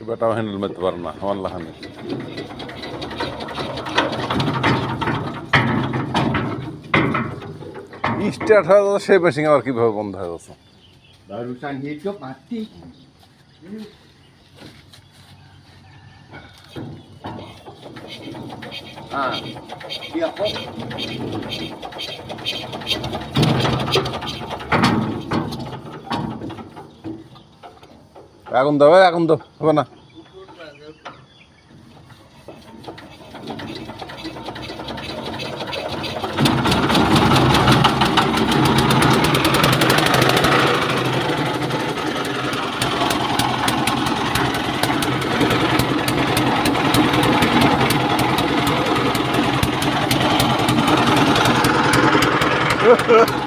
বেটাও handle মারতে পারে না আমার লাহানে স্টার্ট হয়ে যাচ্ছে সেই মেশিন আবার কিভাবে বন্ধ হয়ে যাচ্ছে barusan hidup mati. Ah, dia kok. আগুন দাও আগুন দাও হবে না Ha ha ha.